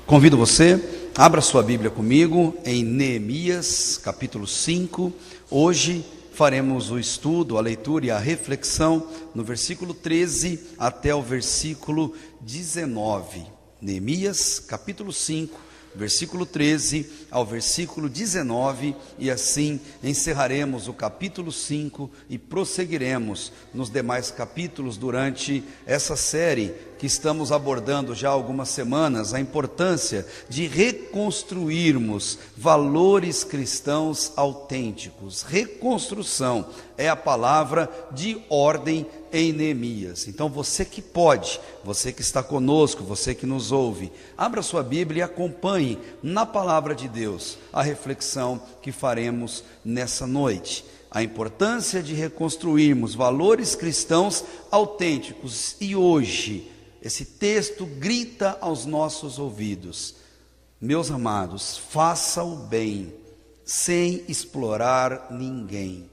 Convido você, abra sua Bíblia comigo em Neemias, capítulo 5. Hoje faremos o estudo, a leitura e a reflexão no versículo 13 até o versículo 19. Neemias, capítulo 5, versículo 13 ao versículo 19, e assim encerraremos o capítulo 5 e prosseguiremos nos demais capítulos durante essa série que estamos abordando já há algumas semanas, a importância de reconstruirmos valores cristãos autênticos. Reconstrução é a palavra de ordem em Neemias. Então você que pode, você que está conosco, você que nos ouve, abra sua Bíblia e acompanhe na palavra de Deus a reflexão que faremos nessa noite. A importância de reconstruirmos valores cristãos autênticos. E hoje esse texto grita aos nossos ouvidos: meus amados, faça o bem sem explorar ninguém.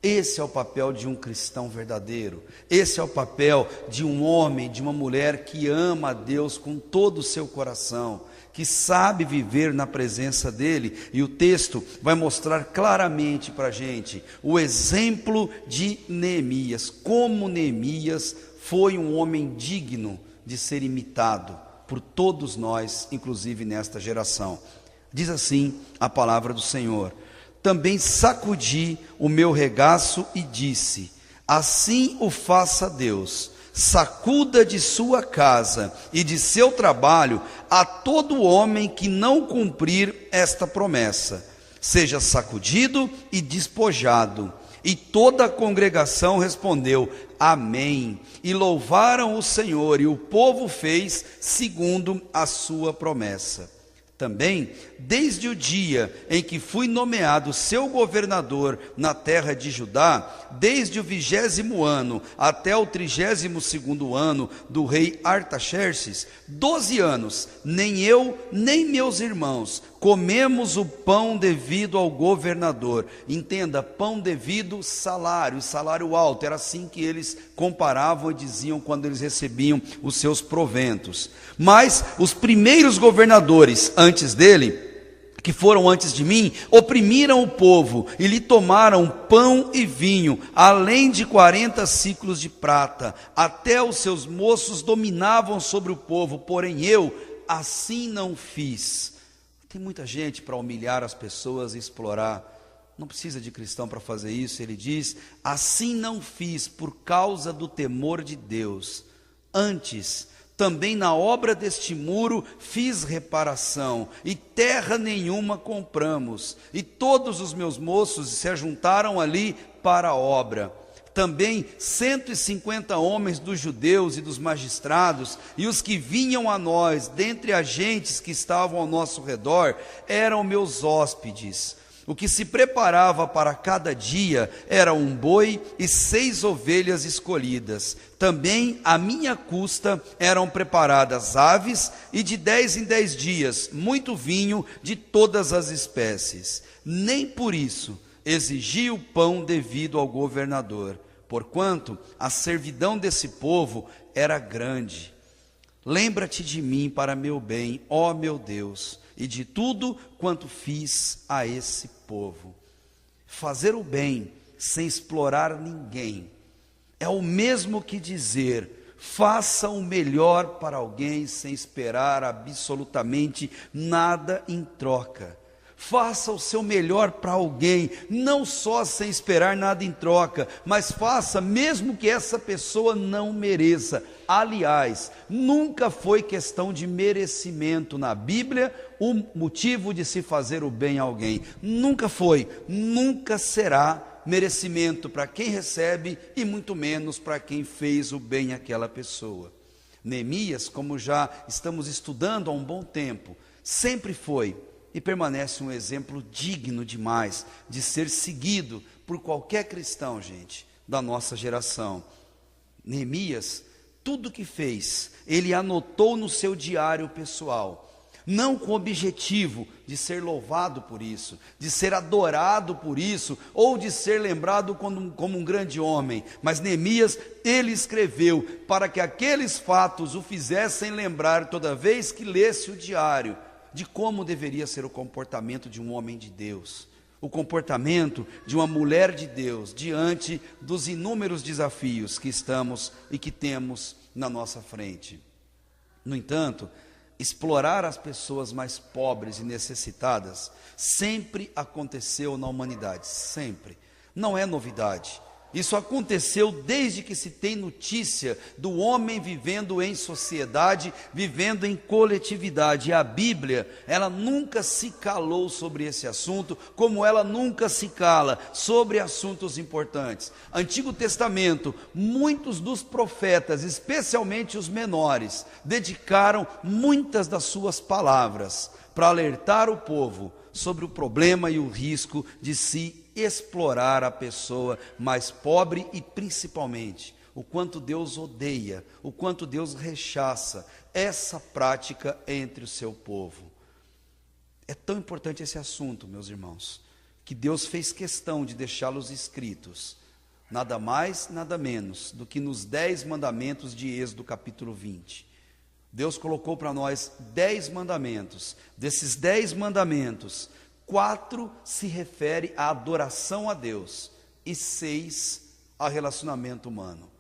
Esse é o papel de um cristão verdadeiro. Esse é o papel de um homem, de uma mulher que ama a Deus com todo o seu coração, que sabe viver na presença dele. E o texto vai mostrar claramente para a gente o exemplo de Neemias, como Neemias foi um homem digno de ser imitado por todos nós, inclusive nesta geração. Diz assim a palavra do Senhor: também sacudi o meu regaço e disse: assim o faça Deus, sacuda de sua casa e de seu trabalho a todo homem que não cumprir esta promessa, seja sacudido e despojado. E toda a congregação respondeu: amém, e louvaram o Senhor, e o povo fez segundo a sua promessa. Também, desde o dia em que fui nomeado seu governador na terra de Judá, desde o 20º ano até o 32º ano do rei Artaxerxes, 12 anos, nem eu nem meus irmãos comemos o pão devido ao governador. Entenda, pão devido, salário, salário alto. Era assim que eles comparavam e diziam quando eles recebiam os seus proventos. Mas os primeiros governadores antes dele, que foram antes de mim, oprimiram o povo e lhe tomaram pão e vinho, além de 40 siclos de prata. Até os seus moços dominavam sobre o povo, porém eu assim não fiz. Tem muita gente para humilhar as pessoas e explorar. Não precisa de cristão para fazer isso. Ele diz: assim não fiz por causa do temor de Deus. Antes, também na obra deste muro fiz reparação, e terra nenhuma compramos, e todos os meus moços se ajuntaram ali para a obra. Também 150 homens dos judeus e dos magistrados, e os que vinham a nós, dentre as gentes que estavam ao nosso redor, eram meus hóspedes. O que se preparava para cada dia era um boi e 6 ovelhas escolhidas. Também à minha custa eram preparadas aves, e de 10 em 10 dias muito vinho de todas as espécies. Nem por isso exigi o pão devido ao governador, porquanto a servidão desse povo era grande. Lembra-te de mim para meu bem, ó meu Deus, e de tudo quanto fiz a esse povo. Fazer o bem sem explorar ninguém é o mesmo que dizer: faça o melhor para alguém sem esperar absolutamente nada em troca. Faça o seu melhor para alguém, não só sem esperar nada em troca, mas faça mesmo que essa pessoa não mereça. Aliás, nunca foi questão de merecimento na Bíblia o motivo de se fazer o bem a alguém. Nunca foi, nunca será merecimento para quem recebe, e muito menos para quem fez o bem àquela pessoa. Neemias, como já estamos estudando há um bom tempo, sempre foi e permanece um exemplo digno demais de ser seguido por qualquer cristão, gente, da nossa geração. Neemias, tudo que fez, ele anotou no seu diário pessoal. não com o objetivo de ser louvado por isso, de ser adorado por isso, ou de ser lembrado como um grande homem, mas Neemias, ele escreveu para que aqueles fatos o fizessem lembrar toda vez que lesse o diário, de como deveria ser o comportamento de um homem de Deus, o comportamento de uma mulher de Deus, diante dos inúmeros desafios que estamos e que temos na nossa frente. No entanto, explorar as pessoas mais pobres e necessitadas sempre aconteceu na humanidade, sempre. Não é novidade. Isso aconteceu desde que se tem notícia do homem vivendo em sociedade, vivendo em coletividade. E a Bíblia, ela nunca se calou sobre esse assunto, como ela nunca se cala sobre assuntos importantes. Antigo Testamento, muitos dos profetas, especialmente os menores, dedicaram muitas das suas palavras para alertar o povo sobre o problema e o risco de se explorar a pessoa mais pobre e principalmente o quanto Deus odeia, o quanto Deus rechaça essa prática entre o seu povo. É tão importante esse assunto, meus irmãos, que Deus fez questão de deixá-los escritos, nada mais, nada menos do que nos 10 mandamentos de Êxodo capítulo 20. Deus colocou para nós 10 mandamentos. Desses 10 mandamentos, 4 se refere à adoração a Deus e 6 a relacionamento humano.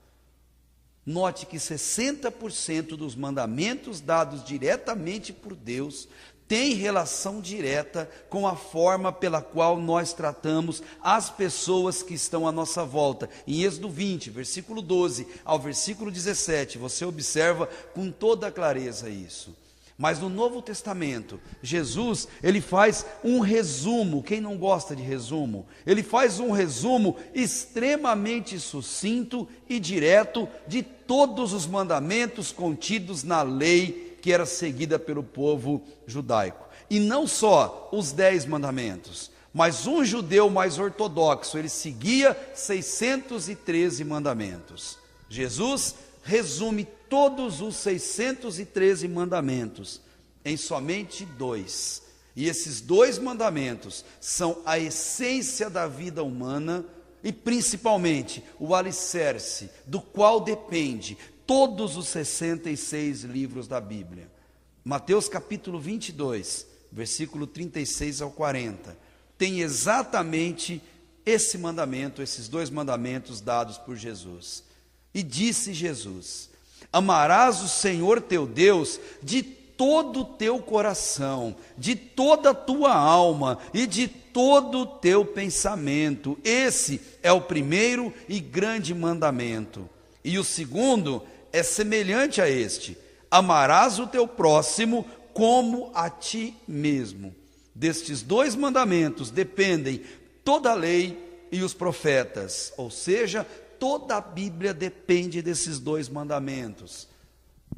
Note que 60% dos mandamentos dados diretamente por Deus tem relação direta com a forma pela qual nós tratamos as pessoas que estão à nossa volta. Em Êxodo 20, versículo 12 ao versículo 17, você observa com toda clareza isso. Mas no Novo Testamento, Jesus, ele faz um resumo. Quem não gosta de resumo? Ele faz um resumo extremamente sucinto e direto de todos os mandamentos contidos na lei que era seguida pelo povo judaico. E não só os 10 mandamentos, mas um judeu mais ortodoxo, ele seguia 613 mandamentos. Jesus resume todos os 613 mandamentos em somente 2. E esses 2 mandamentos são a essência da vida humana e principalmente o alicerce do qual depende todos os 66 livros da Bíblia. Mateus capítulo 22, versículo 36 ao 40, tem exatamente esse mandamento, esses 2 mandamentos dados por Jesus. E disse Jesus: amarás o Senhor teu Deus de todo o teu coração, de toda a tua alma e de todo o teu pensamento. Esse é o primeiro e grande mandamento. E o segundo é semelhante a este: amarás o teu próximo como a ti mesmo. Destes 2 mandamentos dependem toda a lei e os profetas, ou seja, toda a Bíblia depende desses 2 mandamentos.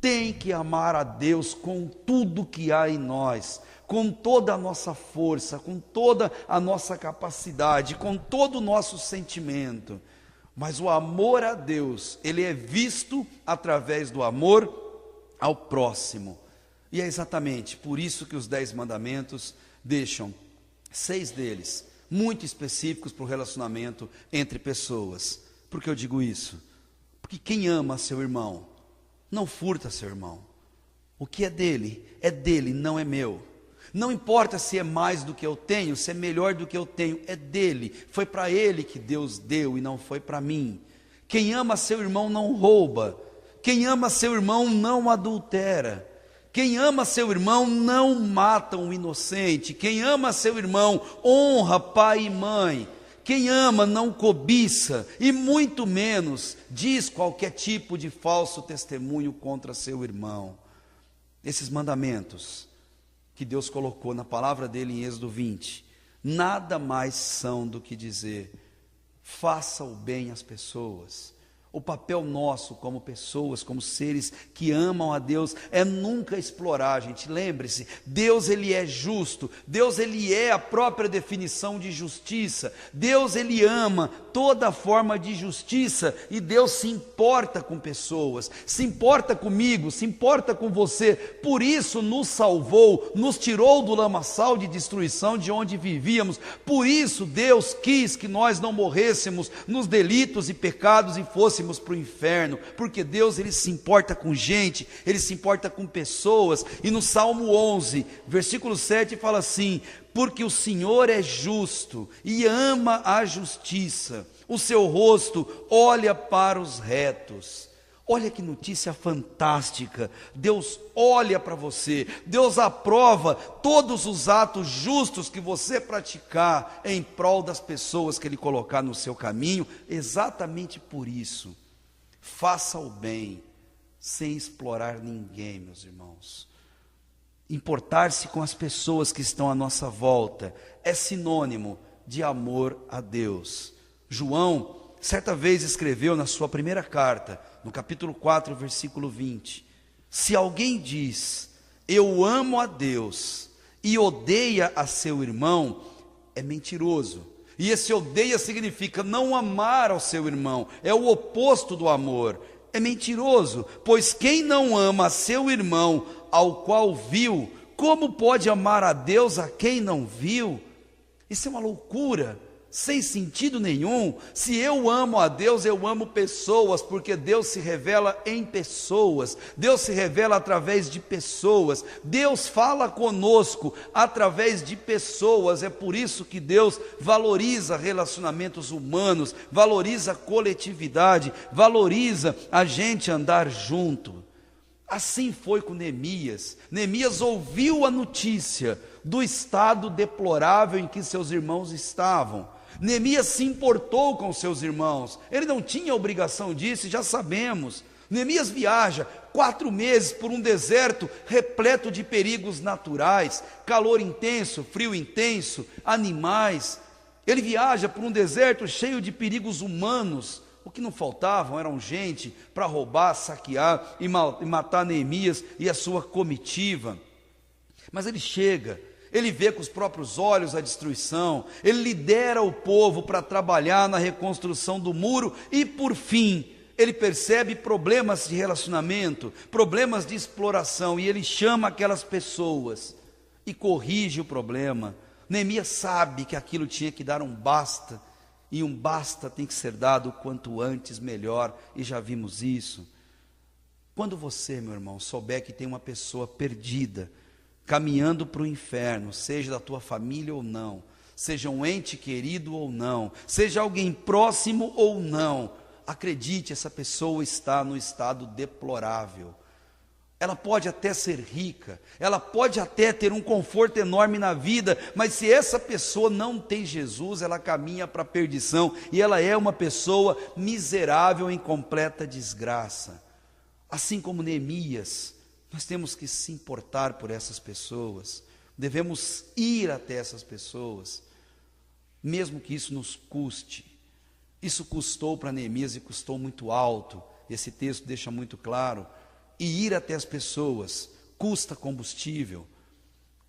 Tem que amar a Deus com tudo que há em nós, com toda a nossa força, com toda a nossa capacidade, com todo o nosso sentimento. Mas o amor a Deus, ele é visto através do amor ao próximo. E é exatamente por isso que os 10 mandamentos deixam 6 deles muito específicos para o relacionamento entre pessoas. Por que eu digo isso? Porque quem ama seu irmão não furta seu irmão. O que é dele, não é meu. Não importa se é mais do que eu tenho, se é melhor do que eu tenho, é dele. Foi para ele que Deus deu e não foi para mim. Quem ama seu irmão não rouba. Quem ama seu irmão não adultera. Quem ama seu irmão não mata um inocente. Quem ama seu irmão honra pai e mãe. Quem ama não cobiça e muito menos diz qualquer tipo de falso testemunho contra seu irmão. Esses mandamentos que Deus colocou na palavra dele em Êxodo 20, nada mais são do que dizer: faça o bem às pessoas, O papel nosso como pessoas, como seres que amam a Deus, é nunca explorar, gente. Lembre-se, Deus ele é justo, Deus ele é a própria definição de justiça. Deus ele ama toda forma de justiça e Deus se importa com pessoas, se importa comigo, se importa com você. Por isso nos salvou, nos tirou do lamaçal de destruição de onde vivíamos. Por isso Deus quis que nós não morrêssemos nos delitos e pecados e fôssemos para o inferno, porque Deus ele se importa com gente, ele se importa com pessoas. E no Salmo 11, versículo 7 fala assim: porque o Senhor é justo e ama a justiça, o seu rosto olha para os retos. Olha que notícia fantástica, Deus olha para você, Deus aprova todos os atos justos que você praticar em prol das pessoas que Ele colocar no seu caminho. Exatamente por isso, faça o bem, sem explorar ninguém, meus irmãos. Importar-se com as pessoas que estão à nossa volta é sinônimo de amor a Deus. João, certa vez escreveu na sua primeira carta, no capítulo 4, versículo 20, se alguém diz, eu amo a Deus, e odeia a seu irmão, é mentiroso. E esse odeia significa não amar ao seu irmão, é o oposto do amor. É mentiroso, pois quem não ama a seu irmão, ao qual viu, como pode amar a Deus a quem não viu? Isso é uma loucura, sem sentido nenhum. Se eu amo a Deus, eu amo pessoas, porque Deus se revela em pessoas, Deus se revela através de pessoas, Deus fala conosco através de pessoas. É por isso que Deus valoriza relacionamentos humanos, valoriza a coletividade, valoriza a gente andar junto. Assim foi com Neemias. Neemias ouviu a notícia do estado deplorável em que seus irmãos estavam. Neemias se importou com seus irmãos, ele não tinha obrigação disso, já sabemos. Neemias viaja 4 meses por um deserto repleto de perigos naturais, calor intenso, frio intenso, animais. Ele viaja por um deserto cheio de perigos humanos. O que não faltavam eram gente para roubar, saquear e matar Neemias e a sua comitiva. Mas ele chega, ele vê com os próprios olhos a destruição, ele lidera o povo para trabalhar na reconstrução do muro e, por fim, ele percebe problemas de relacionamento, problemas de exploração, e ele chama aquelas pessoas e corrige o problema. Neemias sabe que aquilo tinha que dar um basta, e um basta tem que ser dado quanto antes melhor, e já vimos isso. Quando você, meu irmão, souber que tem uma pessoa perdida, caminhando para o inferno, seja da tua família ou não, seja um ente querido ou não, seja alguém próximo ou não, acredite, essa pessoa está no estado deplorável. Ela pode até ser rica, ela pode até ter um conforto enorme na vida, mas se essa pessoa não tem Jesus, ela caminha para a perdição, e ela é uma pessoa miserável em completa desgraça. Assim como Neemias, nós temos que se importar por essas pessoas, devemos ir até essas pessoas, mesmo que isso nos custe. Isso custou para Neemias e custou muito alto, esse texto deixa muito claro. E ir até as pessoas custa combustível,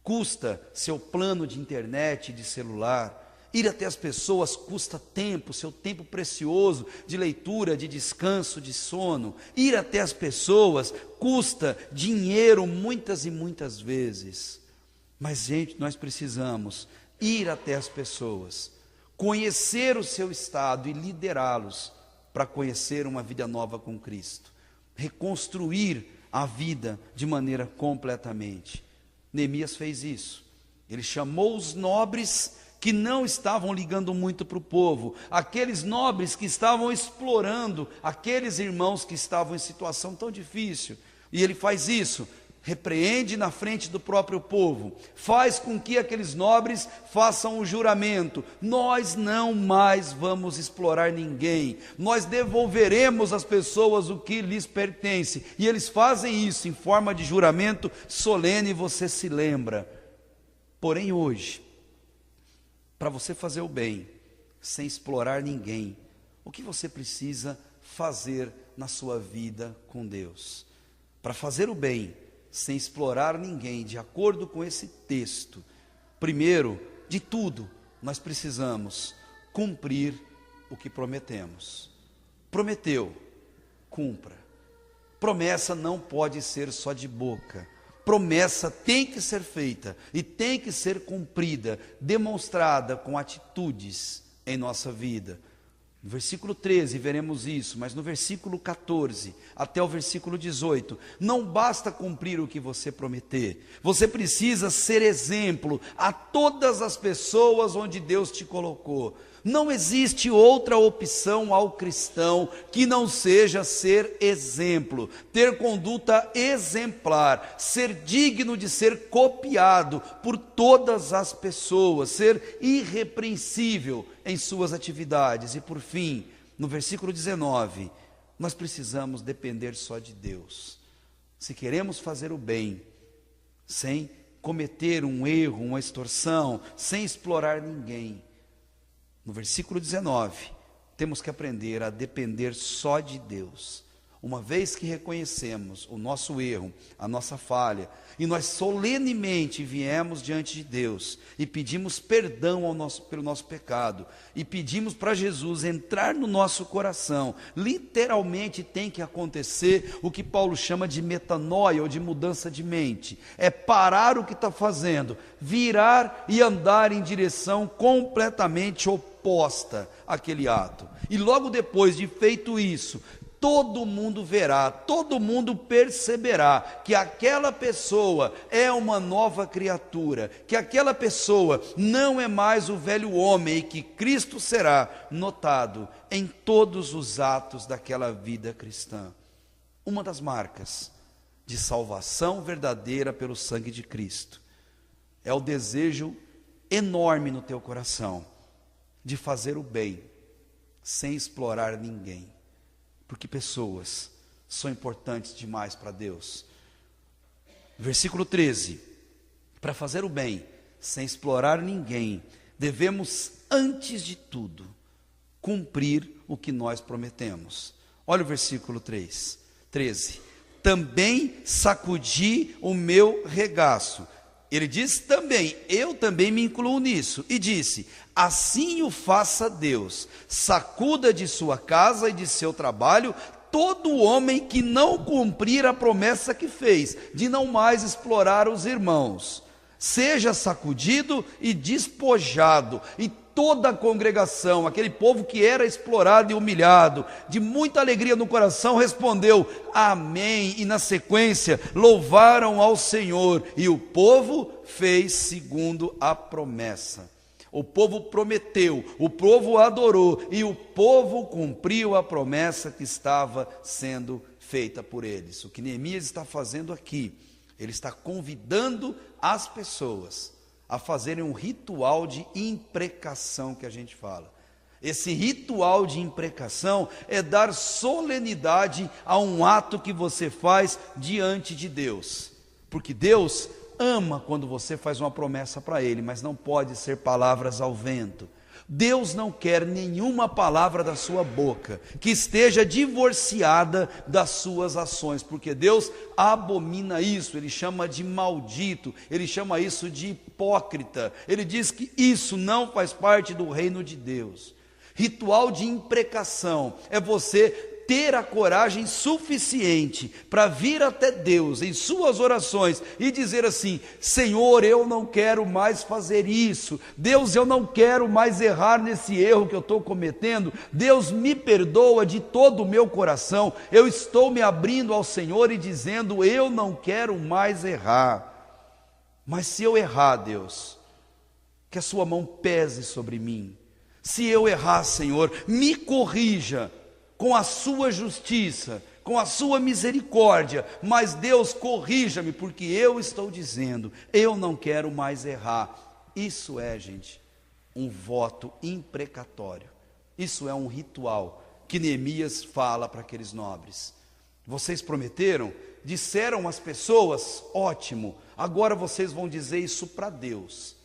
custa seu plano de internet, de celular. Ir até as pessoas custa tempo, seu tempo precioso de leitura, de descanso, de sono. Ir até as pessoas custa dinheiro muitas e muitas vezes. Mas, gente, nós precisamos ir até as pessoas, conhecer o seu estado e liderá-los para conhecer uma vida nova com Cristo. Reconstruir a vida de maneira completamente. Neemias fez isso. Ele chamou os nobres que não estavam ligando muito para o povo, aqueles nobres que estavam explorando aqueles irmãos que estavam em situação tão difícil, e ele faz isso, repreende na frente do próprio povo, faz com que aqueles nobres façam um juramento: nós não mais vamos explorar ninguém, nós devolveremos às pessoas o que lhes pertence, e eles fazem isso em forma de juramento solene, você se lembra. Porém hoje, para você fazer o bem, sem explorar ninguém, o que você precisa fazer na sua vida com Deus. Para fazer o bem, sem explorar ninguém, de acordo com esse texto, primeiro de tudo, nós precisamos cumprir o que prometemos. Prometeu, cumpra. Promessa não pode ser só de boca. Promessa tem que ser feita e tem que ser cumprida, demonstrada com atitudes em nossa vida. No versículo 13 veremos isso, mas no versículo 14 até o versículo 18, não basta cumprir o que você prometer, você precisa ser exemplo a todas as pessoas onde Deus te colocou. Não existe outra opção ao cristão que não seja ser exemplo, ter conduta exemplar, ser digno de ser copiado por todas as pessoas, ser irrepreensível em suas atividades. E por fim, no versículo 19, nós precisamos depender só de Deus. Se queremos fazer o bem, sem cometer um erro, uma extorsão, sem explorar ninguém, no versículo 19, temos que aprender a depender só de Deus. Uma vez que reconhecemos o nosso erro, a nossa falha, e nós solenemente viemos diante de Deus e pedimos perdão pelo nosso pecado, e pedimos para Jesus entrar no nosso coração, literalmente tem que acontecer o que Paulo chama de metanoia, ou de mudança de mente. É parar o que está fazendo, virar e andar em direção completamente oposta àquele ato. E logo depois de feito isso, todo mundo verá, todo mundo perceberá que aquela pessoa é uma nova criatura, que aquela pessoa não é mais o velho homem, e que Cristo será notado em todos os atos daquela vida cristã. Uma das marcas de salvação verdadeira pelo sangue de Cristo é o desejo enorme no teu coração de fazer o bem sem explorar ninguém. Porque pessoas são importantes demais para Deus. Versículo 13, para fazer o bem, sem explorar ninguém, devemos, antes de tudo, cumprir o que nós prometemos. Olha o versículo 13, também sacudi o meu regaço. Ele diz também, eu também me incluo nisso, e disse, assim o faça Deus, sacuda de sua casa e de seu trabalho todo homem que não cumprir a promessa que fez, de não mais explorar os irmãos. Seja sacudido e despojado, e toda a congregação, aquele povo que era explorado e humilhado, de muita alegria no coração, respondeu, amém, e na sequência, louvaram ao Senhor, e o povo fez segundo a promessa. O povo prometeu, o povo adorou, e o povo cumpriu a promessa que estava sendo feita por eles. O que Neemias está fazendo aqui, ele está convidando as pessoas a fazerem um ritual de imprecação que a gente fala. Esse ritual de imprecação é dar solenidade a um ato que você faz diante de Deus. Porque Deus ama quando você faz uma promessa para Ele, mas não pode ser palavras ao vento. Deus não quer nenhuma palavra da sua boca que esteja divorciada das suas ações, porque Deus abomina isso, Ele chama de maldito, Ele chama isso de hipócrita, Ele diz que isso não faz parte do reino de Deus. Ritual de imprecação é você ter a coragem suficiente para vir até Deus em suas orações e dizer assim, Senhor, eu não quero mais fazer isso, Deus, eu não quero mais errar nesse erro que eu estou cometendo, Deus, me perdoa de todo o meu coração, eu estou me abrindo ao Senhor e dizendo, eu não quero mais errar, mas se eu errar, Deus, que a sua mão pese sobre mim, se eu errar, Senhor, me corrija, com a sua justiça, com a sua misericórdia, mas Deus, corrija-me, porque eu estou dizendo, eu não quero mais errar. Isso é, gente, um voto imprecatório, isso é um ritual que Neemias fala para aqueles nobres. Vocês prometeram, disseram às pessoas, ótimo, agora vocês vão dizer isso para Deus,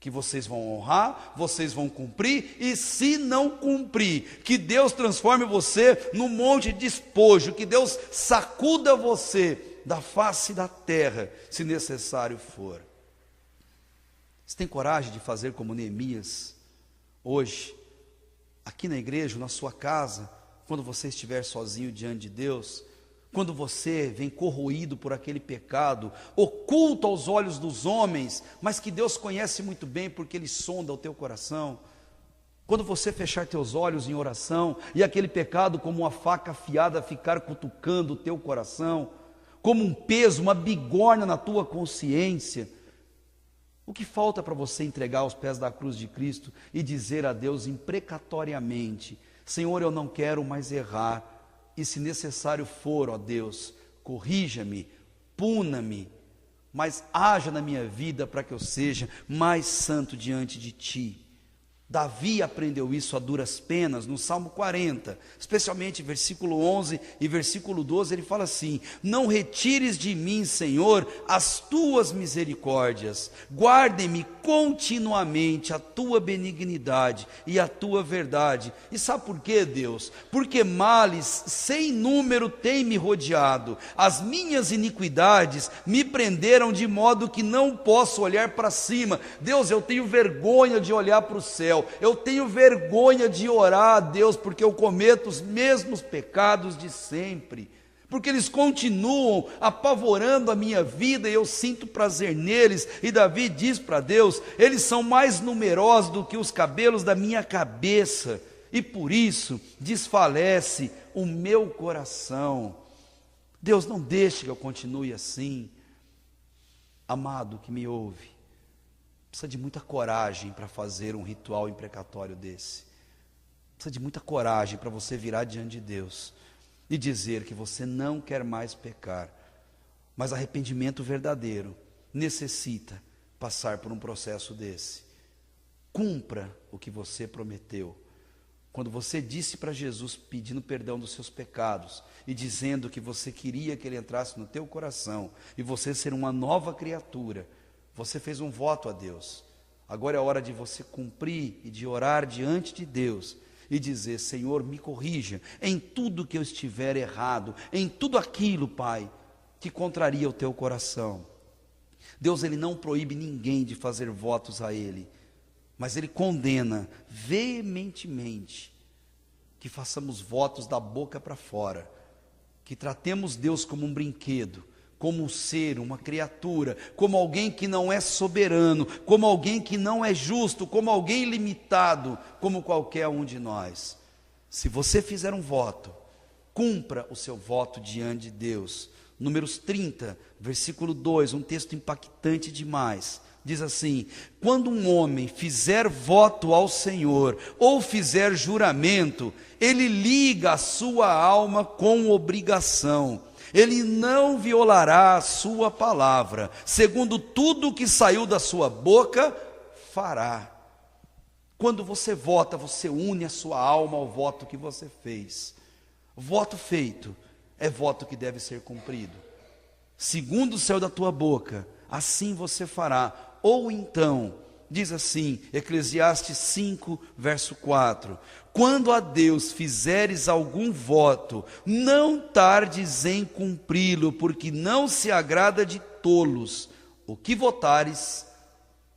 que vocês vão honrar, vocês vão cumprir, e se não cumprir, que Deus transforme você num monte de despojo, que Deus sacuda você da face da terra, se necessário for. Você tem coragem de fazer como Neemias, hoje, aqui na igreja, na sua casa, quando você estiver sozinho diante de Deus, quando você vem corroído por aquele pecado, oculto aos olhos dos homens, mas que Deus conhece muito bem porque Ele sonda o teu coração, quando você fechar teus olhos em oração, e aquele pecado como uma faca afiada ficar cutucando o teu coração, como um peso, uma bigorna na tua consciência, o que falta para você entregar aos pés da cruz de Cristo e dizer a Deus imprecatoriamente: Senhor, eu não quero mais errar, e se necessário for, ó Deus, corrija-me, puna-me, mas haja na minha vida para que eu seja mais santo diante de Ti. Davi aprendeu isso a duras penas no Salmo 40, especialmente versículo 11 e versículo 12, ele fala assim: não retires de mim, Senhor, as tuas misericórdias, guardem-me continuamente a tua benignidade e a tua verdade. E sabe por quê, Deus? Porque males sem número têm me rodeado, as minhas iniquidades me prenderam de modo que não posso olhar para cima. Deus, eu tenho vergonha de olhar para o céu, eu tenho vergonha de orar a Deus, porque eu cometo os mesmos pecados de sempre, porque eles continuam apavorando a minha vida, e eu sinto prazer neles. E Davi diz para Deus: eles são mais numerosos do que os cabelos da minha cabeça, e por isso desfalece o meu coração. Deus, não deixe que eu continue assim. Amado que me ouve, precisa de muita coragem para fazer um ritual imprecatório desse. Precisa de muita coragem para você virar diante de Deus e dizer que você não quer mais pecar. Mas arrependimento verdadeiro necessita passar por um processo desse. Cumpra o que você prometeu. Quando você disse para Jesus, pedindo perdão dos seus pecados e dizendo que você queria que Ele entrasse no teu coração e você ser uma nova criatura, você fez um voto a Deus. Agora é hora de você cumprir e de orar diante de Deus e dizer: Senhor, me corrija em tudo que eu estiver errado, em tudo aquilo, Pai, que contraria o teu coração. Deus, Ele não proíbe ninguém de fazer votos a Ele, mas Ele condena veementemente que façamos votos da boca para fora, que tratemos Deus como um brinquedo, como um ser, uma criatura, como alguém que não é soberano, como alguém que não é justo, como alguém limitado, como qualquer um de nós. Se você fizer um voto, cumpra o seu voto diante de Deus. Números 30, versículo 2, um texto impactante demais. Diz assim: quando um homem fizer voto ao Senhor, ou fizer juramento, ele liga a sua alma com obrigação. Ele não violará a sua palavra, segundo tudo que saiu da sua boca, fará. Quando você vota, você une a sua alma ao voto que você fez. Voto feito é voto que deve ser cumprido. Segundo saiu da tua boca, assim você fará. Ou então, diz assim, Eclesiastes 5, verso 4: quando a Deus fizeres algum voto, não tardes em cumpri-lo, porque não se agrada de tolos. O que votares,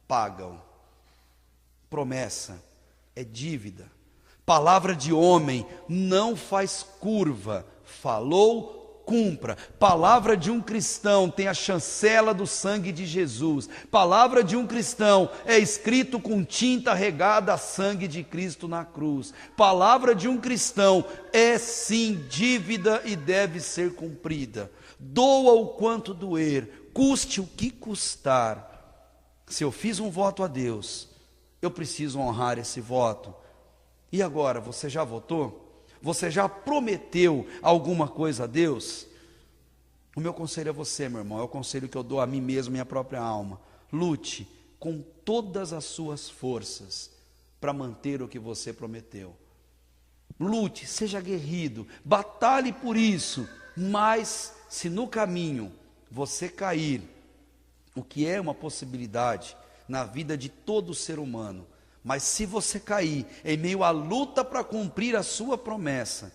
pagam. Promessa é dívida. Palavra de homem não faz curva. Falou, cumpra. Palavra de um cristão tem a chancela do sangue de Jesus. Palavra de um cristão é escrito com tinta regada a sangue de Cristo na cruz. Palavra de um cristão é sim dívida e deve ser cumprida. Doa o quanto doer, custe o que custar. Se eu fiz um voto a Deus, eu preciso honrar esse voto. E agora, você já votou? Você já prometeu alguma coisa a Deus? O meu conselho a você, meu irmão, é o conselho que eu dou a mim mesmo, minha própria alma. Lute com todas as suas forças para manter o que você prometeu. Lute, seja aguerrido, batalhe por isso. Mas se no caminho você cair, o que é uma possibilidade, na vida de todo ser humano. Mas se você cair em meio à luta para cumprir a sua promessa,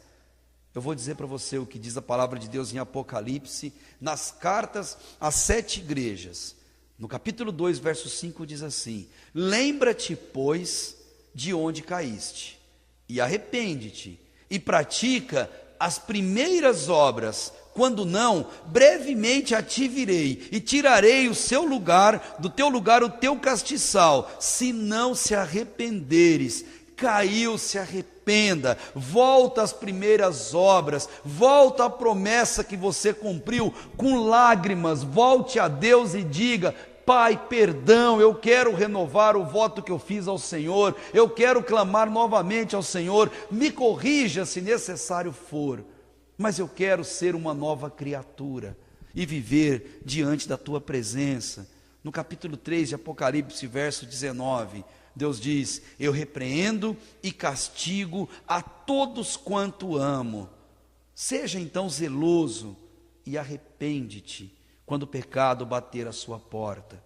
eu vou dizer para você o que diz a palavra de Deus em Apocalipse, nas cartas às 7 igrejas. No capítulo 2, verso 5 diz assim: lembra-te, pois, de onde caíste, e arrepende-te, e pratica as primeiras obras. Quando não, brevemente a ti virei, e tirarei o seu lugar, do teu lugar o teu castiçal. Se não se arrependeres, caiu, se arrependa, volta às primeiras obras, volta à promessa que você cumpriu com lágrimas, volte a Deus e diga: Pai, perdão, eu quero renovar o voto que eu fiz ao Senhor, eu quero clamar novamente ao Senhor, me corrija se necessário for, mas eu quero ser uma nova criatura e viver diante da tua presença. No capítulo 3 de Apocalipse, verso 19, Deus diz: eu repreendo e castigo a todos quanto amo. Seja então zeloso e arrepende-te quando o pecado bater a sua porta.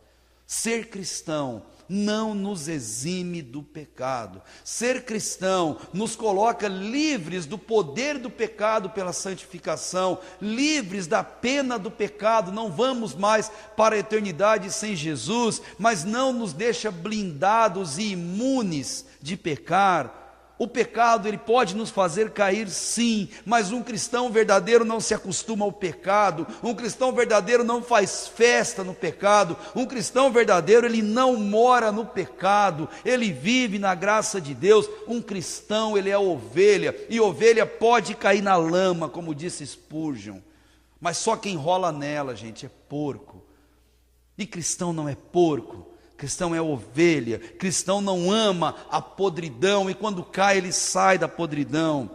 Ser cristão não nos exime do pecado. Ser cristão nos coloca livres do poder do pecado pela santificação, livres da pena do pecado. Não vamos mais para a eternidade sem Jesus, mas não nos deixa blindados e imunes de pecar. O pecado, ele pode nos fazer cair, sim, mas um cristão verdadeiro não se acostuma ao pecado, um cristão verdadeiro não faz festa no pecado, um cristão verdadeiro, ele não mora no pecado, ele vive na graça de Deus. Um cristão, ele é ovelha, e ovelha pode cair na lama, como disse Spurgeon, mas só quem rola nela, gente, é porco. E cristão não é porco, cristão é ovelha. Cristão não ama a podridão, e quando cai ele sai da podridão.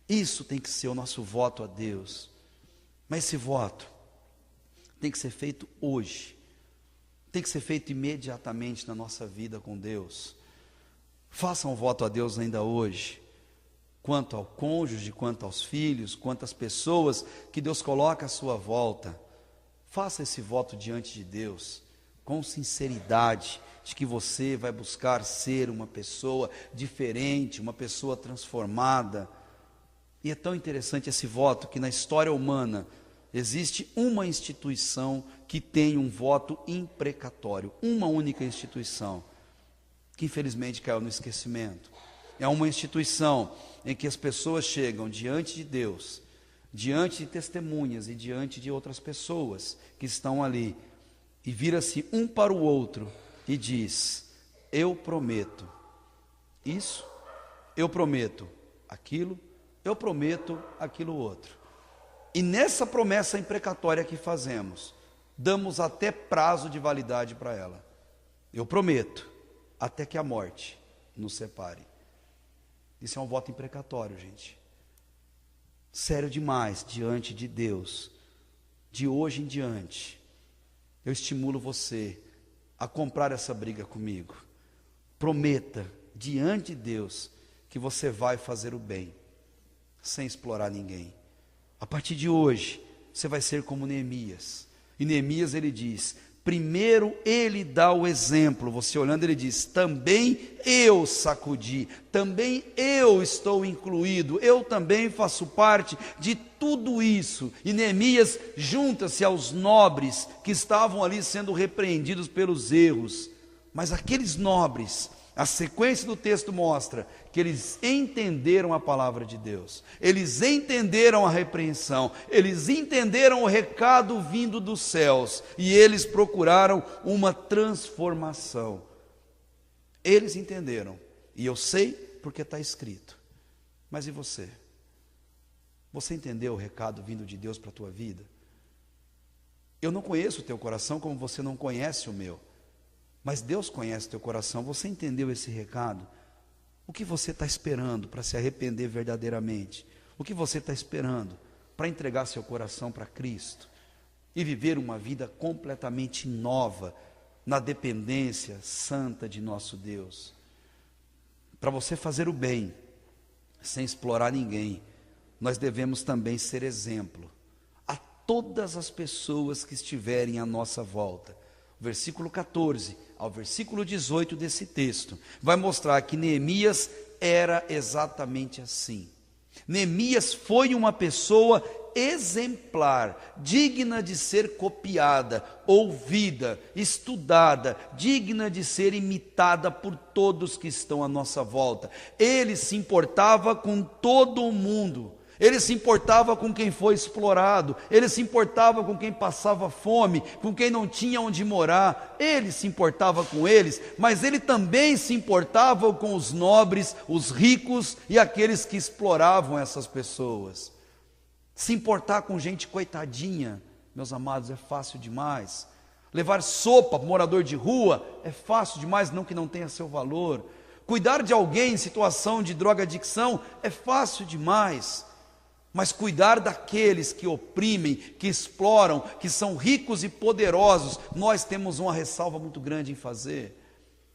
Isso tem que ser o nosso voto a Deus. Mas esse voto tem que ser feito hoje, tem que ser feito imediatamente na nossa vida com Deus. Faça um voto a Deus ainda hoje, quanto ao cônjuge, quanto aos filhos, quanto às pessoas que Deus coloca à sua volta. Faça esse voto diante de Deus, com sinceridade, de que você vai buscar ser uma pessoa diferente, uma pessoa transformada. E é tão interessante esse voto que na história humana existe uma instituição que tem um voto imprecatório, uma única instituição, que infelizmente caiu no esquecimento. É uma instituição em que as pessoas chegam diante de Deus, diante de testemunhas e diante de outras pessoas que estão ali, e vira-se um para o outro e diz: eu prometo isso, eu prometo aquilo, eu prometo aquilo outro. E nessa promessa imprecatória que fazemos, damos até prazo de validade para ela. Eu prometo, até que a morte nos separe. Isso é um voto imprecatório, gente. Sério demais diante de Deus. De hoje em diante, eu estimulo você a comprar essa briga comigo. Prometa diante de Deus que você vai fazer o bem, sem explorar ninguém. A partir de hoje, você vai ser como Neemias. E Neemias, ele diz, primeiro ele dá o exemplo. Você olhando, ele diz: também eu sacudi, também eu estou incluído, eu também faço parte de tudo isso. E Neemias junta-se aos nobres que estavam ali sendo repreendidos pelos erros. Mas aqueles nobres, a sequência do texto mostra que eles entenderam a palavra de Deus, eles entenderam a repreensão, eles entenderam o recado vindo dos céus, e eles procuraram uma transformação. Eles entenderam, e eu sei porque está escrito. Mas e você? Você entendeu o recado vindo de Deus para a tua vida? Eu não conheço o teu coração como você não conhece o meu, mas Deus conhece o teu coração. Você entendeu esse recado? O que você está esperando para se arrepender verdadeiramente? O que você está esperando para entregar seu coração para Cristo e viver uma vida completamente nova na dependência santa de nosso Deus? Para você fazer o bem sem explorar ninguém, nós devemos também ser exemplo a todas as pessoas que estiverem à nossa volta. O versículo 14 ao versículo 18 desse texto, vai mostrar que Neemias era exatamente assim. Neemias foi uma pessoa exemplar, digna de ser copiada, ouvida, estudada, digna de ser imitada por todos que estão à nossa volta. Ele se importava com todo o mundo. Ele se importava com quem foi explorado, ele se importava com quem passava fome, com quem não tinha onde morar, ele se importava com eles, mas ele também se importava com os nobres, os ricos e aqueles que exploravam essas pessoas. Se importar com gente coitadinha, meus amados, é fácil demais. Levar sopa para morador de rua é fácil demais, não que não tenha seu valor. Cuidar de alguém em situação de drogadicção é fácil demais. Mas cuidar daqueles que oprimem, que exploram, que são ricos e poderosos, nós temos uma ressalva muito grande em fazer.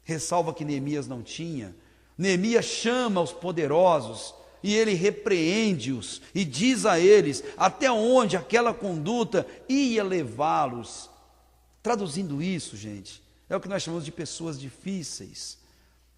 Ressalva que Neemias não tinha. Neemias chama os poderosos e ele repreende-os e diz a eles até onde aquela conduta ia levá-los. Traduzindo isso, gente, é o que nós chamamos de pessoas difíceis.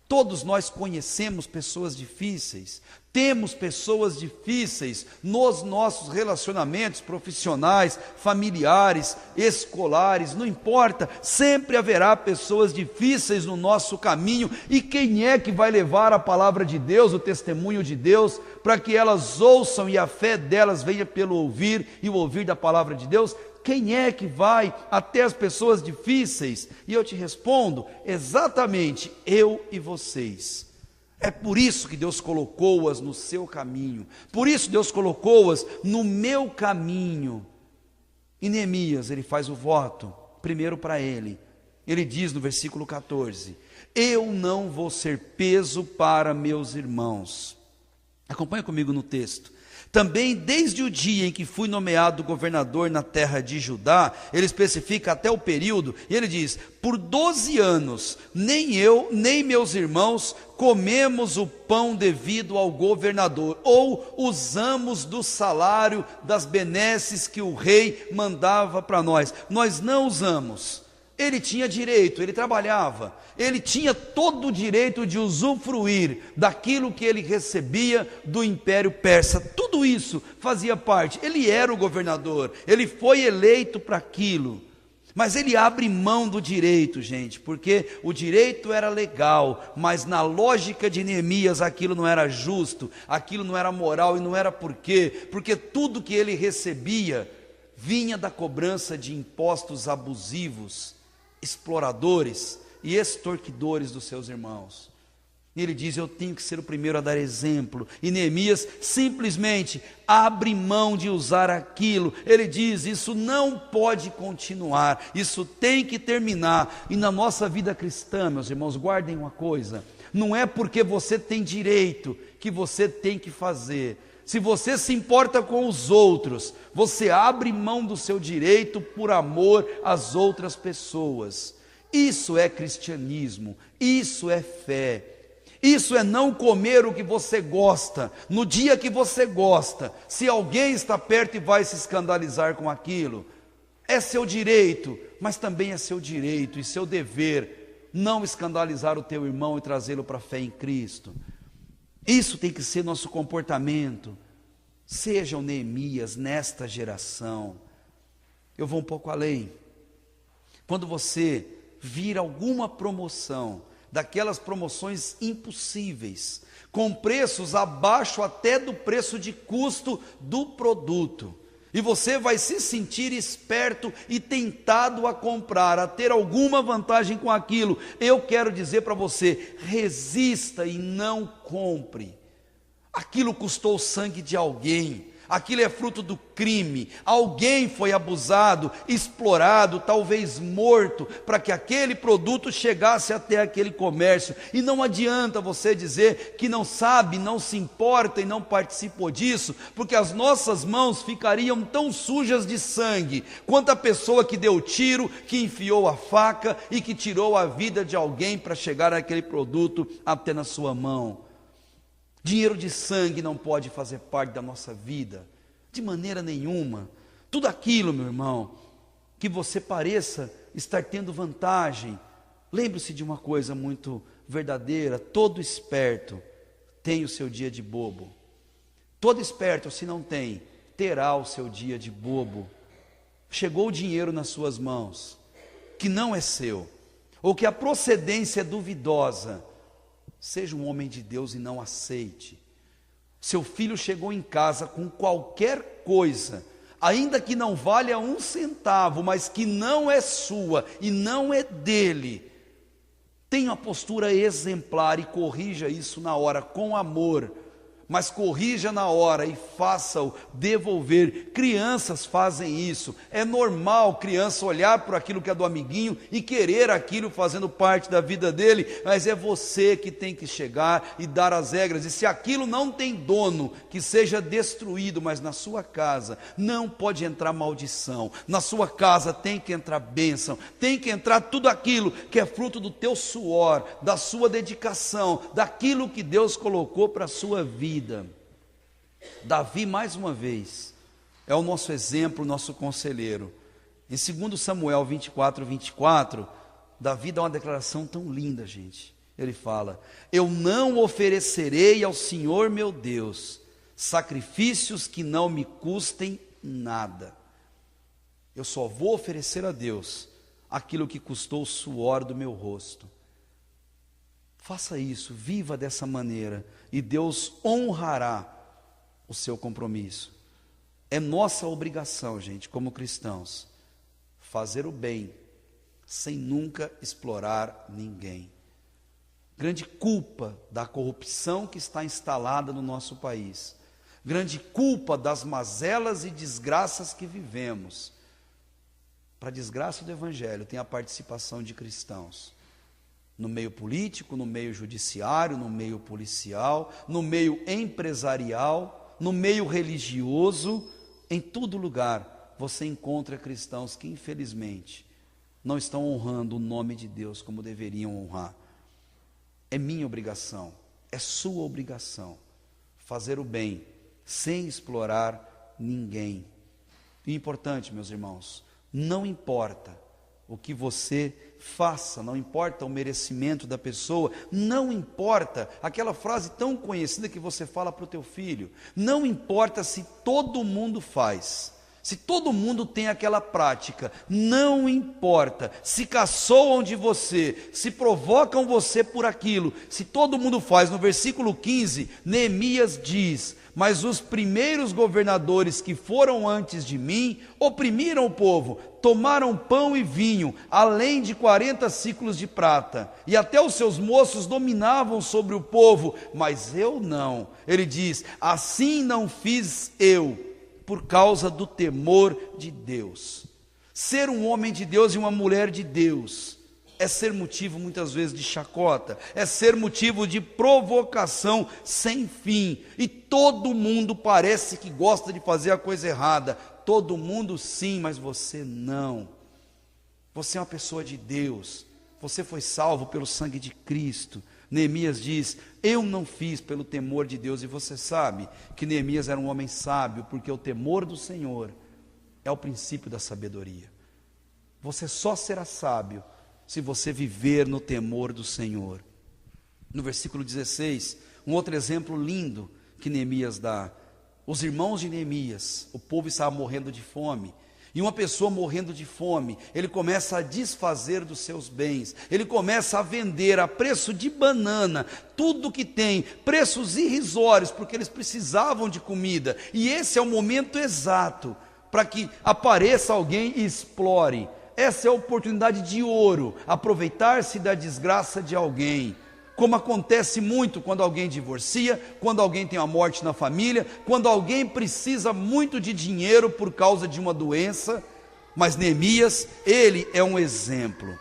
Todos nós conhecemos pessoas difíceis, temos pessoas difíceis nos nossos relacionamentos profissionais, familiares, escolares, não importa, sempre haverá pessoas difíceis no nosso caminho, e quem é que vai levar a palavra de Deus, o testemunho de Deus, para que elas ouçam e a fé delas venha pelo ouvir e o ouvir da palavra de Deus? Quem é que vai até as pessoas difíceis? E eu te respondo, exatamente eu e vocês. É por isso que Deus colocou-as no seu caminho, por isso Deus colocou-as no meu caminho. E Neemias, ele faz o voto, primeiro para ele diz no versículo 14, eu não vou ser peso para meus irmãos. Acompanha comigo no texto. Também desde o dia em que fui nomeado governador na terra de Judá, ele especifica até o período, e ele diz, por 12 anos, nem eu, nem meus irmãos, comemos o pão devido ao governador, ou usamos do salário das benesses que o rei mandava para nós. Nós não usamos. Ele tinha direito, ele trabalhava, ele tinha todo o direito de usufruir daquilo que ele recebia do Império Persa, tudo isso fazia parte, ele era o governador, ele foi eleito para aquilo, mas ele abre mão do direito, gente, porque o direito era legal, mas na lógica de Neemias aquilo não era justo, aquilo não era moral, e não era por quê? Porque tudo que ele recebia vinha da cobrança de impostos abusivos, exploradores e extorquidores dos seus irmãos. E ele diz, eu tenho que ser o primeiro a dar exemplo, e Neemias simplesmente abre mão de usar aquilo. Ele diz, isso não pode continuar, isso tem que terminar. E na nossa vida cristã, meus irmãos, guardem uma coisa, não é porque você tem direito que você tem que fazer. Se você se importa com os outros, você abre mão do seu direito por amor às outras pessoas. Isso é cristianismo, isso é fé, isso é não comer o que você gosta, no dia que você gosta, se alguém está perto e vai se escandalizar com aquilo. É seu direito, mas também é seu direito e seu dever não escandalizar o teu irmão e trazê-lo para a fé em Cristo. Isso tem que ser nosso comportamento. Sejam Neemias nesta geração. Eu vou um pouco além. Quando você vir alguma promoção, daquelas promoções impossíveis, com preços abaixo até do preço de custo do produto, e você vai se sentir esperto e tentado a comprar, a ter alguma vantagem com aquilo, eu quero dizer para você, resista e não compre. Aquilo custou o sangue de alguém, aquilo é fruto do crime, alguém foi abusado, explorado, talvez morto, para que aquele produto chegasse até aquele comércio. E não adianta você dizer que não sabe, não se importa e não participou disso, porque as nossas mãos ficariam tão sujas de sangue, quanto a pessoa que deu o tiro, que enfiou a faca e que tirou a vida de alguém para chegar àquele produto até na sua mão. Dinheiro de sangue não pode fazer parte da nossa vida, de maneira nenhuma. Tudo aquilo, meu irmão, que você pareça estar tendo vantagem, Lembre-se de uma coisa muito verdadeira: todo esperto tem o seu dia de bobo. Todo esperto, se não tem, terá o seu dia de bobo. Chegou o dinheiro nas suas mãos, que não é seu, ou que a procedência é duvidosa, seja um homem de Deus e não aceite. Seu filho chegou em casa com qualquer coisa, ainda que não valha 1 centavo, mas que não é sua e não é dele, tenha uma postura exemplar e corrija isso na hora, com amor. Mas corrija na hora e faça-o devolver. Crianças fazem isso. É normal criança olhar para aquilo que é do amiguinho e querer aquilo fazendo parte da vida dele, mas é você que tem que chegar e dar as regras. E se aquilo não tem dono, que seja destruído, mas na sua casa não pode entrar maldição. Na sua casa tem que entrar bênção, tem que entrar tudo aquilo que é fruto do teu suor, da sua dedicação, daquilo que Deus colocou para a sua vida. Davi, mais uma vez, é o nosso exemplo, nosso conselheiro. Em 2 Samuel 24, Davi dá uma declaração tão linda, gente. Ele fala: eu não oferecerei ao Senhor meu Deus sacrifícios que não me custem nada. Eu só vou oferecer a Deus aquilo que custou o suor do meu rosto. Faça isso, viva dessa maneira, e Deus honrará o seu compromisso. É nossa obrigação, gente, como cristãos, fazer o bem, sem nunca explorar ninguém. Grande culpa da corrupção que está instalada no nosso país, grande culpa das mazelas e desgraças que vivemos. Para a desgraça do Evangelho, tem a participação de cristãos. No meio político, no meio judiciário, no meio policial, no meio empresarial, no meio religioso, em todo lugar você encontra cristãos que infelizmente não estão honrando o nome de Deus como deveriam honrar. É minha obrigação, é sua obrigação, fazer o bem sem explorar ninguém. E importante, meus irmãos, não importa o que você faça, não importa o merecimento da pessoa, não importa aquela frase tão conhecida que você fala para o teu filho, não importa se todo mundo faz, se todo mundo tem aquela prática, não importa se caçoam de você, se provocam você por aquilo, se todo mundo faz. No versículo 15, Neemias diz: mas os primeiros governadores que foram antes de mim oprimiram o povo, tomaram pão e vinho, além de 40 ciclos de prata, e até os seus moços dominavam sobre o povo, mas eu não. Ele diz: assim não fiz eu, por causa do temor de Deus. Ser um homem de Deus e uma mulher de Deus é ser motivo muitas vezes de chacota, é ser motivo de provocação sem fim, e todo mundo parece que gosta de fazer a coisa errada. Todo mundo sim, mas você não. Você é uma pessoa de Deus, você foi salvo pelo sangue de Cristo. Neemias diz: eu não fiz pelo temor de Deus. E você sabe que Neemias era um homem sábio, porque o temor do Senhor é o princípio da sabedoria. Você só será sábio se você viver no temor do Senhor. No versículo 16, um outro exemplo lindo que Neemias dá. Os irmãos de Neemias, o povo estava morrendo de fome, e uma pessoa morrendo de fome, ele começa a desfazer dos seus bens, ele começa a vender a preço de banana, tudo que tem, preços irrisórios, porque eles precisavam de comida, e esse é o momento exato para que apareça alguém e explore. Essa é a oportunidade de ouro, aproveitar-se da desgraça de alguém, como acontece muito quando alguém divorcia, quando alguém tem uma morte na família, quando alguém precisa muito de dinheiro por causa de uma doença. Mas Neemias, ele é um exemplo.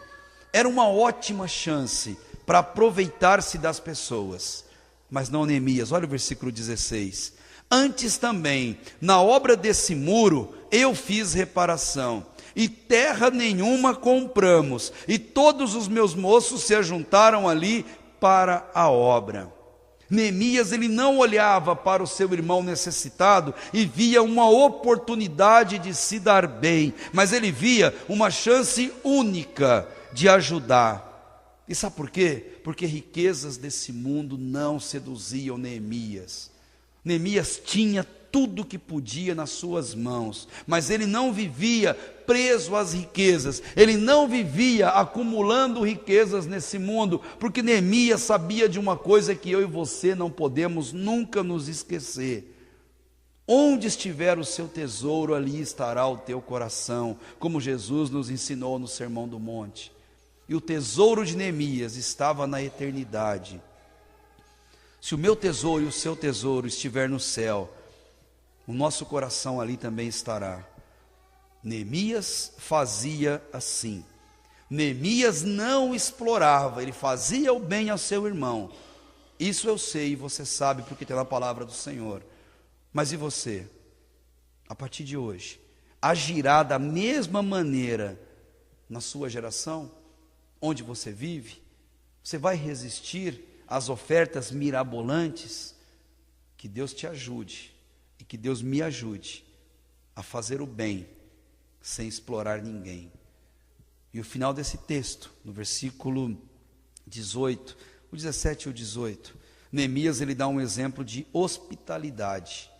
Era uma ótima chance para aproveitar-se das pessoas, mas não Neemias. Olha o versículo 16: antes também, na obra desse muro, eu fiz reparação, e terra nenhuma compramos, e todos os meus moços se ajuntaram ali para a obra. Neemias, ele não olhava para o seu irmão necessitado e via uma oportunidade de se dar bem, mas ele via uma chance única de ajudar. E sabe por quê? Porque riquezas desse mundo não seduziam Neemias. Neemias tinha tudo que podia nas suas mãos, mas ele não vivia preso às riquezas, ele não vivia acumulando riquezas nesse mundo, porque Neemias sabia de uma coisa que eu e você não podemos nunca nos esquecer: onde estiver o seu tesouro, ali estará o teu coração, como Jesus nos ensinou no Sermão do Monte. E o tesouro de Neemias estava na eternidade. Se o meu tesouro e o seu tesouro estiver no céu, o nosso coração ali também estará. Neemias fazia assim. Neemias não explorava, ele fazia o bem ao seu irmão. Isso eu sei e você sabe, porque tem na palavra do Senhor. Mas e você? A partir de hoje, agirá da mesma maneira na sua geração, onde você vive? Você vai resistir às ofertas mirabolantes? Que Deus te ajude e que Deus me ajude a fazer o bem sem explorar ninguém. E o final desse texto, no versículo 18, o 17 e o 18, Neemias ele dá um exemplo de hospitalidade.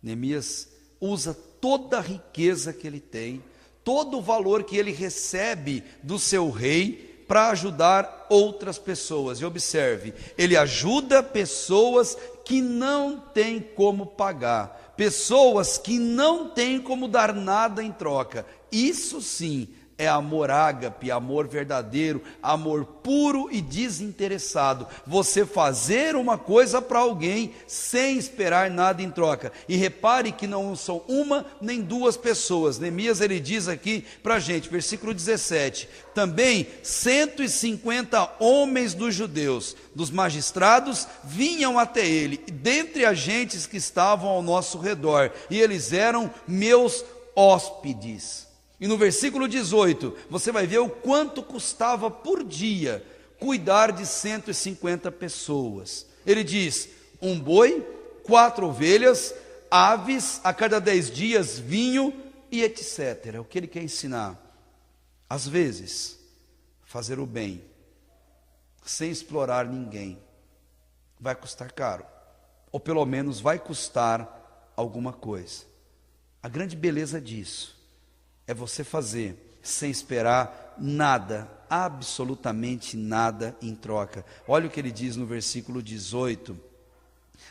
Neemias usa toda a riqueza que ele tem, todo o valor que ele recebe do seu rei, para ajudar outras pessoas. E observe, ele ajuda pessoas que não têm como pagar, pessoas que não têm como dar nada em troca. Isso sim é amor ágape, amor verdadeiro, amor puro e desinteressado. Você fazer uma coisa para alguém sem esperar nada em troca. E repare que não são uma nem duas pessoas. Neemias ele diz aqui para a gente, versículo 17: também 150 homens dos judeus, dos magistrados, vinham até ele, dentre agentes que estavam ao nosso redor, e eles eram meus hóspedes. E no versículo 18, você vai ver o quanto custava por dia cuidar de 150 pessoas. Ele diz: um boi, 4 ovelhas, aves, a cada 10 dias vinho e etc. O que ele quer ensinar? Às vezes, fazer o bem, sem explorar ninguém, vai custar caro, ou pelo menos vai custar alguma coisa. A grande beleza disso é você fazer sem esperar nada, absolutamente nada em troca. Olha o que ele diz no versículo 18,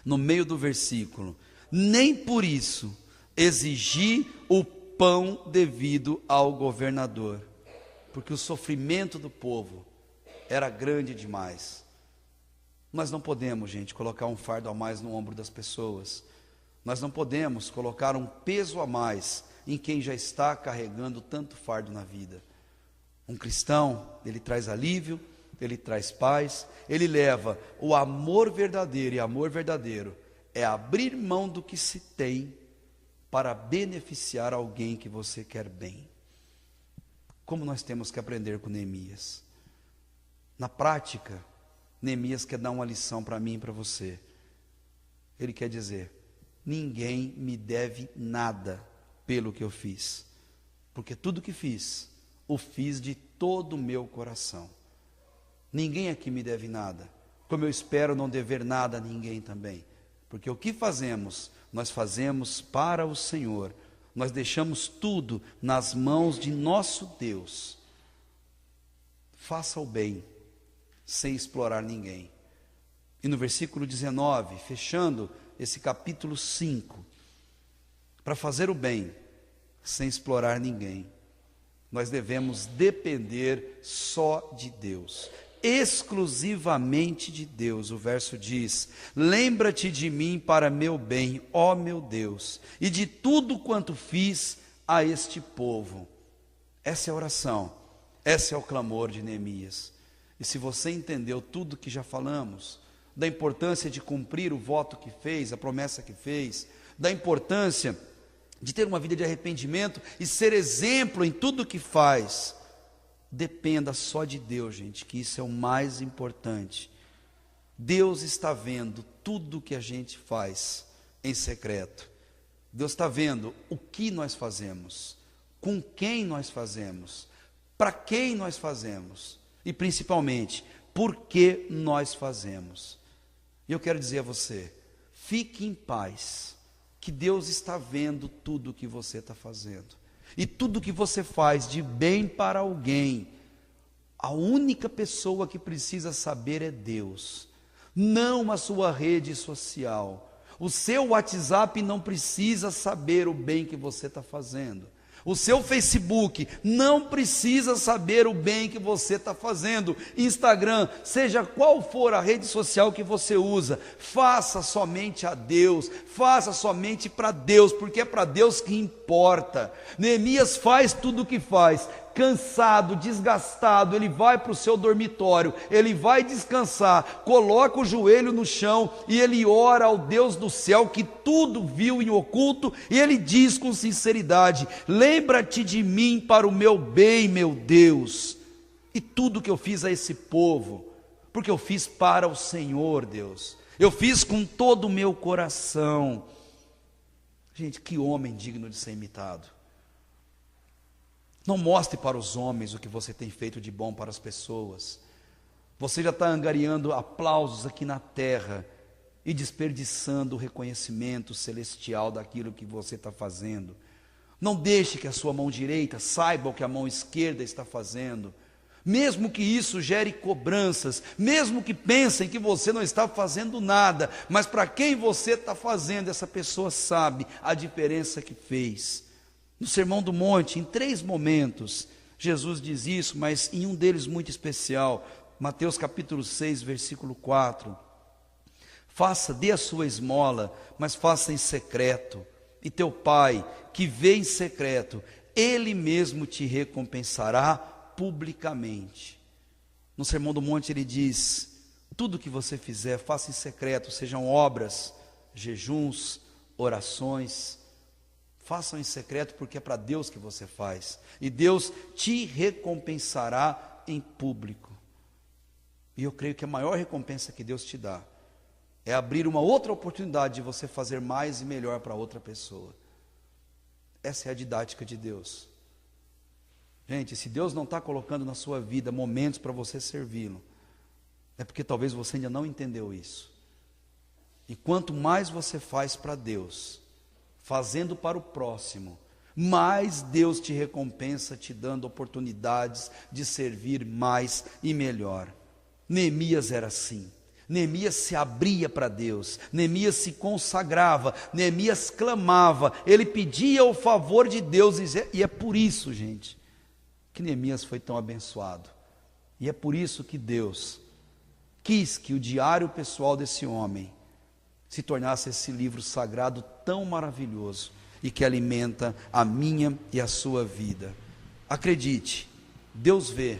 no meio do versículo: nem por isso exigi o pão devido ao governador, porque o sofrimento do povo era grande demais. Nós não podemos, gente, colocar um fardo a mais no ombro das pessoas. Nós não podemos colocar um peso a mais em quem já está carregando tanto fardo na vida. Um cristão, ele traz alívio, ele traz paz, ele leva o amor verdadeiro, e amor verdadeiro é abrir mão do que se tem para beneficiar alguém que você quer bem. Como nós temos que aprender com Neemias? Na prática, Neemias quer dar uma lição para mim e para você. Ele quer dizer: ninguém me deve nada pelo que eu fiz, porque tudo que fiz, o fiz de todo o meu coração. Ninguém aqui me deve nada, como eu espero não dever nada a ninguém também, porque o que fazemos, nós fazemos para o Senhor, nós deixamos tudo nas mãos de nosso Deus. Faça o bem, sem explorar ninguém. E no versículo 19, fechando esse capítulo 5, para fazer o bem, sem explorar ninguém, nós devemos depender só de Deus, exclusivamente de Deus. O verso diz: lembra-te de mim para meu bem, ó meu Deus, e de tudo quanto fiz a este povo. Essa é a oração, esse é o clamor de Neemias. E se você entendeu tudo que já falamos, da importância de cumprir o voto que fez, a promessa que fez, da importância de ter uma vida de arrependimento e ser exemplo em tudo que faz, dependa só de Deus, gente, que isso é o mais importante. Deus está vendo tudo que a gente faz em secreto. Deus está vendo o que nós fazemos, com quem nós fazemos, para quem nós fazemos, e principalmente, por que nós fazemos. E eu quero dizer a você, fique em paz, que Deus está vendo tudo o que você está fazendo. E tudo que você faz de bem para alguém, a única pessoa que precisa saber é Deus, não a sua rede social. O seu WhatsApp não precisa saber o bem que você está fazendo. O seu Facebook não precisa saber o bem que você está fazendo. Instagram, seja qual for a rede social que você usa, faça somente a Deus, faça somente para Deus, porque é para Deus que importa. Neemias faz tudo o que faz, cansado, desgastado, ele vai para o seu dormitório, ele vai descansar, coloca o joelho no chão e ele ora ao Deus do céu que tudo viu em oculto, e ele diz com sinceridade: lembra-te de mim para o meu bem, meu Deus, e tudo que eu fiz a esse povo, porque eu fiz para o Senhor, Deus, eu fiz com todo o meu coração. Gente, que homem digno de ser imitado. Não mostre para os homens o que você tem feito de bom para as pessoas. Você já está angariando aplausos aqui na terra e desperdiçando o reconhecimento celestial daquilo que você está fazendo. Não deixe que a sua mão direita saiba o que a mão esquerda está fazendo. Mesmo que isso gere cobranças, mesmo que pensem que você não está fazendo nada, mas para quem você está fazendo, essa pessoa sabe a diferença que fez. No Sermão do Monte, em 3 momentos, Jesus diz isso, mas em um deles muito especial, Mateus capítulo 6, versículo 4. Dê a sua esmola, mas faça em secreto, e teu Pai, que vê em secreto, Ele mesmo te recompensará publicamente. No Sermão do Monte ele diz: tudo que você fizer, faça em secreto, sejam obras, jejuns, orações, façam em secreto, porque é para Deus que você faz, e Deus te recompensará em público. E eu creio que a maior recompensa que Deus te dá é abrir uma outra oportunidade de você fazer mais e melhor para outra pessoa. Essa é a didática de Deus. Gente, se Deus não está colocando na sua vida momentos para você servi-lo, é porque talvez você ainda não entendeu isso. E quanto mais você faz para Deus, fazendo para o próximo, mais Deus te recompensa, te dando oportunidades de servir mais e melhor. Neemias era assim. Neemias se abria para Deus, Neemias se consagrava, Neemias clamava, ele pedia o favor de Deus, e é por isso, gente, que Neemias foi tão abençoado. E é por isso que Deus quis que o diário pessoal desse homem se tornasse esse livro sagrado tão maravilhoso e que alimenta a minha e a sua vida. Acredite, Deus vê,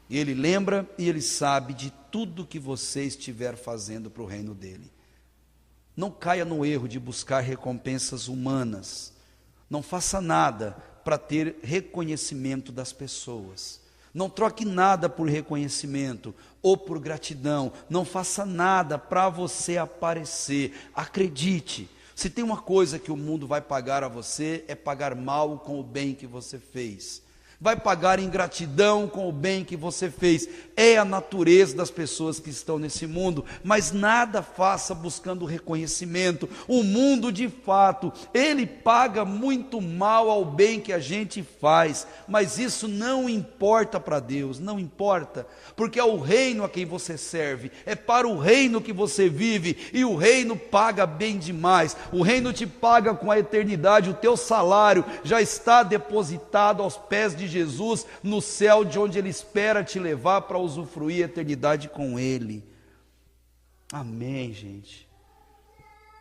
Ele lembra e Ele sabe de tudo que você estiver fazendo para o reino dEle. Não caia no erro de buscar recompensas humanas. Não faça nada para ter reconhecimento das pessoas. Não troque nada por reconhecimento ou por gratidão. Não faça nada para você aparecer. Acredite, se tem uma coisa que o mundo vai pagar a você, é pagar mal com o bem que você fez. Vai pagar ingratidão com o bem que você fez. É a natureza das pessoas que estão nesse mundo, mas nada faça buscando reconhecimento. O mundo, de fato, ele paga muito mal ao bem que a gente faz, mas isso não importa para Deus, não importa, porque é o reino a quem você serve, é para o reino que você vive, e o reino paga bem demais. O reino te paga com a eternidade. O teu salário já está depositado aos pés de Jesus no céu, de onde Ele espera te levar para usufruir a eternidade com Ele. Amém, gente.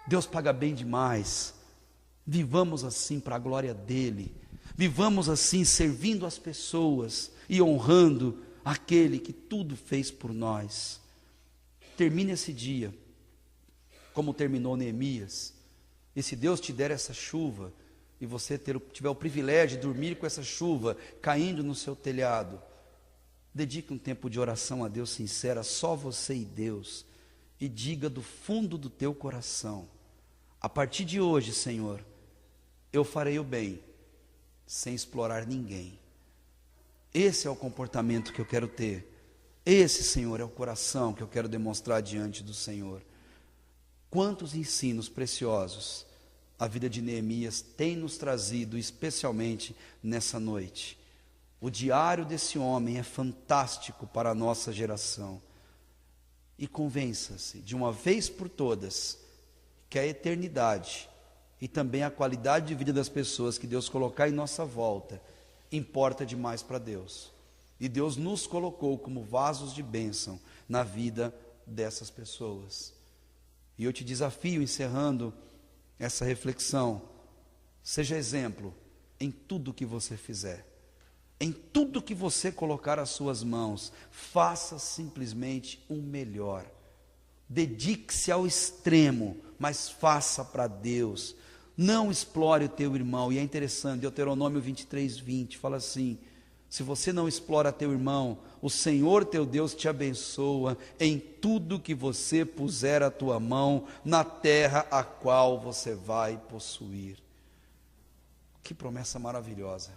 Deus paga bem demais. Vivamos assim para a glória dEle. Vivamos assim servindo as pessoas e honrando aquele que tudo fez por nós. Termine esse dia como terminou Neemias. E se Deus te der essa chuva, e você tiver o privilégio de dormir com essa chuva caindo no seu telhado, dedique um tempo de oração a Deus sincera, só você e Deus, e diga do fundo do teu coração: a partir de hoje, Senhor, eu farei o bem, sem explorar ninguém. Esse é o comportamento que eu quero ter, Esse, Senhor, é o coração que eu quero demonstrar diante do Senhor. Quantos ensinos preciosos a vida de Neemias tem nos trazido, especialmente nessa noite. O diário desse homem é fantástico para a nossa geração. E convença-se, de uma vez por todas, que a eternidade e também a qualidade de vida das pessoas que Deus colocar em nossa volta importa demais para Deus. E Deus nos colocou como vasos de bênção na vida dessas pessoas. E eu te desafio, encerrando essa reflexão, seja exemplo em tudo que você fizer, em tudo que você colocar as suas mãos, faça simplesmente o melhor. Dedique-se ao extremo, mas faça para Deus. Não explore o teu irmão. E é interessante, Deuteronômio 23:20 fala assim: se você não explora teu irmão, o Senhor teu Deus te abençoa em tudo que você puser a tua mão na terra a qual você vai possuir. Que promessa maravilhosa.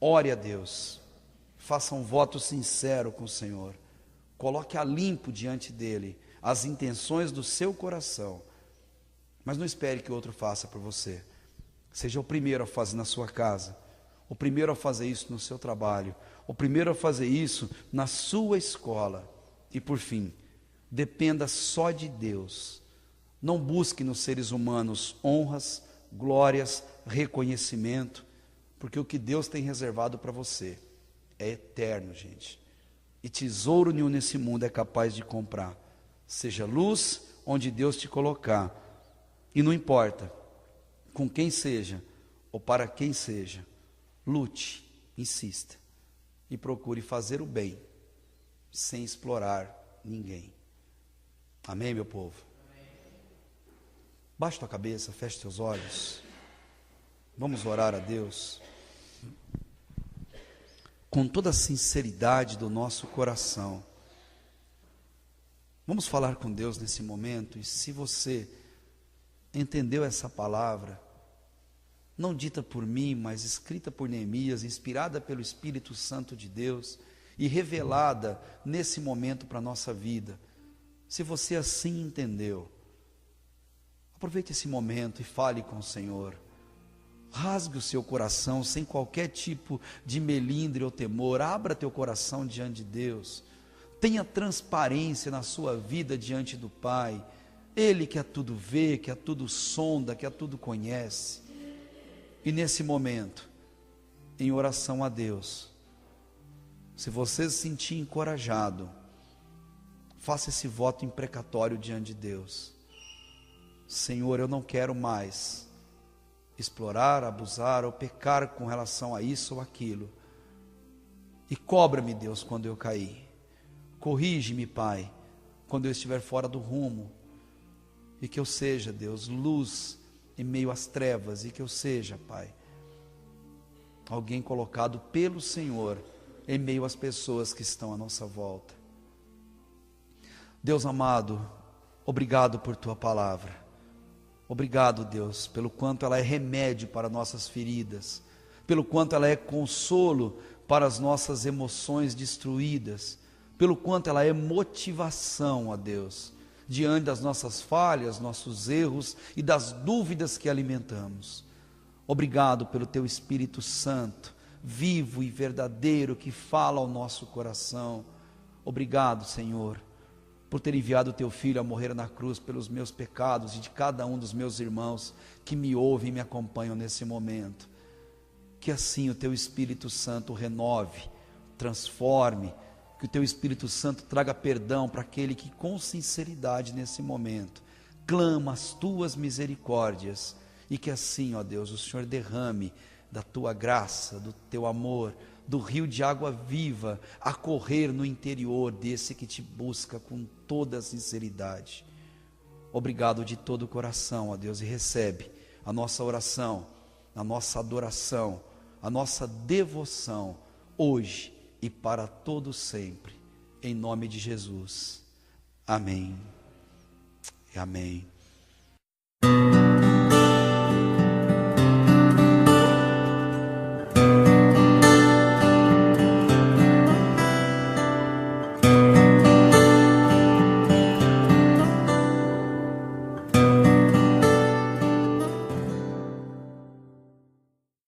Ore a Deus, faça um voto sincero com o Senhor, coloque a limpo diante dele as intenções do seu coração, mas não espere que outro faça por você. Seja o primeiro a fazer na sua casa, o primeiro a fazer isso no seu trabalho, o primeiro a fazer isso na sua escola. E por fim, dependa só de Deus. Não busque nos seres humanos honras, glórias, reconhecimento, porque o que Deus tem reservado para você é eterno, gente. E tesouro nenhum nesse mundo é capaz de comprar. Seja luz onde Deus te colocar, e não importa com quem seja ou para quem seja, lute, insista e procure fazer o bem sem explorar ninguém. Amém, meu povo? Baixe tua cabeça, feche teus olhos. Vamos orar a Deus com toda a sinceridade do nosso coração. Vamos falar com Deus nesse momento. E se você entendeu essa palavra, não dita por mim, mas escrita por Neemias, inspirada pelo Espírito Santo de Deus e revelada nesse momento para a nossa vida, se você assim entendeu, aproveite esse momento e fale com o Senhor. Rasgue o seu coração sem qualquer tipo de melindre ou temor. Abra teu coração diante de Deus. Tenha transparência na sua vida diante do Pai. Ele que a tudo vê, que a tudo sonda, que a tudo conhece. E nesse momento, em oração a Deus, se você se sentir encorajado, faça esse voto imprecatório diante de Deus. Senhor, eu não quero mais explorar, abusar ou pecar com relação a isso ou aquilo. E cobra-me, Deus, quando eu cair. Corrige-me, Pai, quando eu estiver fora do rumo. E que eu seja, Deus, luz em meio às trevas. E que eu seja, Pai, alguém colocado pelo Senhor em meio às pessoas que estão à nossa volta. Deus amado, obrigado por Tua palavra. Obrigado, Deus, pelo quanto ela é remédio para nossas feridas, pelo quanto ela é consolo para as nossas emoções destruídas, pelo quanto ela é motivação, ó Deus, diante das nossas falhas, nossos erros e das dúvidas que alimentamos. Obrigado pelo Teu Espírito Santo, vivo e verdadeiro, que fala ao nosso coração. Obrigado, Senhor, por ter enviado o Teu Filho a morrer na cruz pelos meus pecados e de cada um dos meus irmãos que me ouvem e me acompanham nesse momento. Que assim o Teu Espírito Santo renove, transforme, que o Teu Espírito Santo traga perdão para aquele que com sinceridade nesse momento clama as Tuas misericórdias, e que assim, ó Deus, o Senhor derrame da Tua graça, do Teu amor, do rio de água viva a correr no interior desse que Te busca com toda a sinceridade. Obrigado de todo o coração, ó Deus, e recebe a nossa oração, a nossa adoração, a nossa devoção, hoje e para todo sempre, em nome de Jesus. Amém e amém.